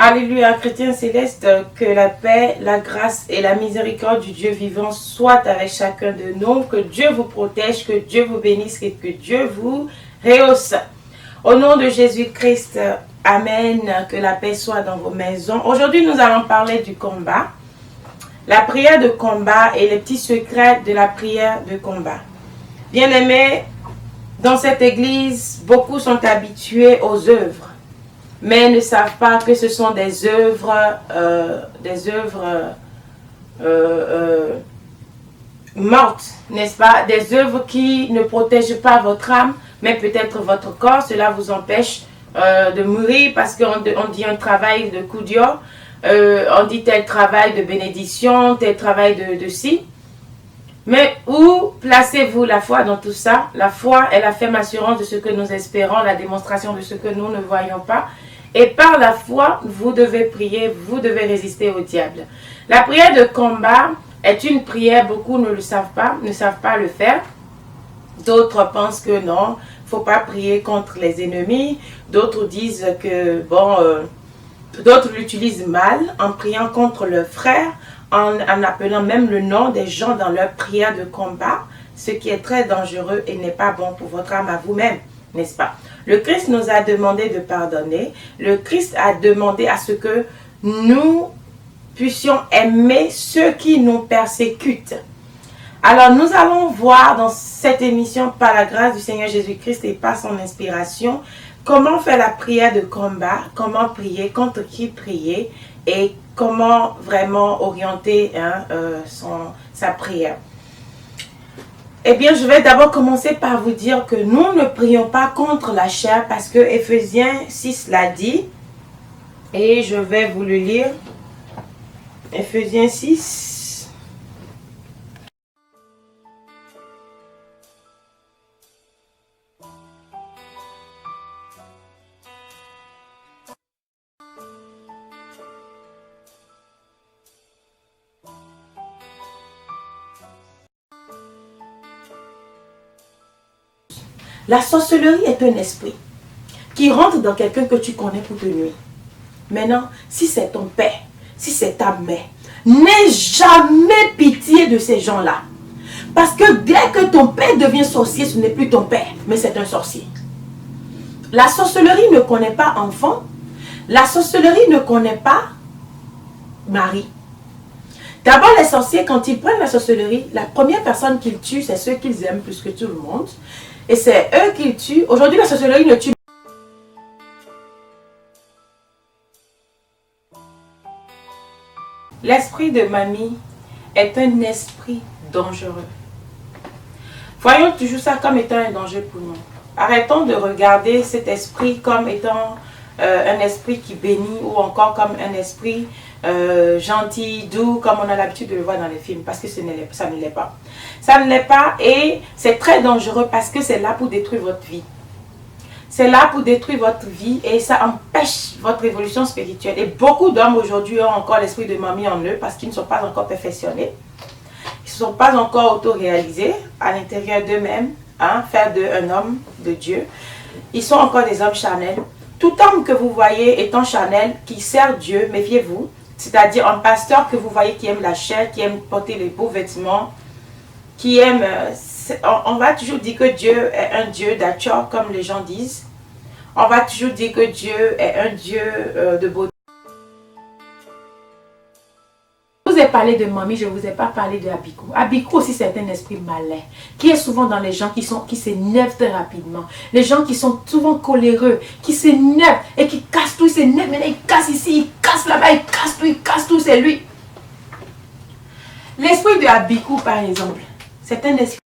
Alléluia, chrétiens célestes, que la paix, la grâce et la miséricorde du Dieu vivant soient avec chacun de nous, que Dieu vous protège, que Dieu vous bénisse et que Dieu vous rehausse. Au nom de Jésus-Christ, Amen, que la paix soit dans vos maisons. Aujourd'hui, nous allons parler du combat, la prière de combat et les petits secrets de la prière de combat. Bien-aimés, dans cette église, beaucoup sont habitués aux œuvres, mais ne savent pas que ce sont des œuvres, mortes, n'est-ce pas? Des œuvres qui ne protègent pas votre âme, mais peut-être votre corps. Cela vous empêche de mourir parce qu'on dit un travail de coup dur, on dit tel travail de bénédiction, tel travail de ci. Mais où placez-vous la foi dans tout ça? La foi est la ferme assurance de ce que nous espérons, la démonstration de ce que nous ne voyons pas. Et par la foi, vous devez prier, vous devez résister au diable. La prière de combat est une prière, beaucoup ne le savent pas le faire. D'autres pensent que non, il ne faut pas prier contre les ennemis. D'autres disent que, bon, d'autres l'utilisent mal en priant contre leurs frères, en appelant même le nom des gens dans leur prière de combat, ce qui est très dangereux et n'est pas bon pour votre âme à vous-même, n'est-ce pas? Le Christ nous a demandé de pardonner. Le Christ a demandé à ce que nous puissions aimer ceux qui nous persécutent. Alors, nous allons voir dans cette émission, par la grâce du Seigneur Jésus-Christ et par son inspiration, comment faire la prière de combat, comment prier, contre qui prier et comment vraiment orienter sa prière. Eh bien, je vais d'abord commencer par vous dire que nous ne prions pas contre la chair parce que Éphésiens 6 l'a dit. Et je vais vous le lire. Éphésiens 6. La sorcellerie est un esprit qui rentre dans quelqu'un que tu connais pour te nuire. Maintenant, si c'est ton père, si c'est ta mère, n'aie jamais pitié de ces gens-là. Parce que dès que ton père devient sorcier, ce n'est plus ton père, mais c'est un sorcier. La sorcellerie ne connaît pas enfant. La sorcellerie ne connaît pas mari. D'abord, les sorciers, quand ils prennent la sorcellerie, la première personne qu'ils tuent, c'est ceux qu'ils aiment plus que tout le monde. Et c'est eux qu'ils tuent. Aujourd'hui, la sorcellerie ne tue. L'esprit de mamie est un esprit dangereux. Voyons toujours ça comme étant un danger pour nous. Arrêtons de regarder cet esprit comme étant un esprit qui bénit ou encore comme un esprit gentil, doux, comme on a l'habitude de le voir dans les films, parce que ça ne l'est pas. Ça ne l'est pas et c'est très dangereux parce que c'est là pour détruire votre vie. C'est là pour détruire votre vie et ça empêche votre évolution spirituelle. Et beaucoup d'hommes aujourd'hui ont encore l'esprit de mamie en eux parce qu'ils ne sont pas encore perfectionnés. Ils ne sont pas encore auto-réalisés à l'intérieur d'eux-mêmes, faire d'eux un homme de Dieu. Ils sont encore des hommes charnels. Tout homme que vous voyez étant charnel, qui sert Dieu, méfiez-vous. C'est-à-dire un pasteur que vous voyez qui aime la chair, qui aime porter les beaux vêtements, qui aime... on va toujours dire que Dieu est un Dieu d'achat, comme les gens disent. On va toujours dire que Dieu est un Dieu de beauté. Je vous ai parlé de mamie, je ne vous ai pas parlé de Abikou. Abikou aussi c'est un esprit malin, qui est souvent dans les gens qui s'énervent très rapidement. Les gens qui sont souvent coléreux, qui s'énervent et qui cassent tout, ils s'énervent, maintenant ils cassent ici, ils cassent là-bas, ils cassent tout, c'est lui. L'esprit de Abikou par exemple, c'est un esprit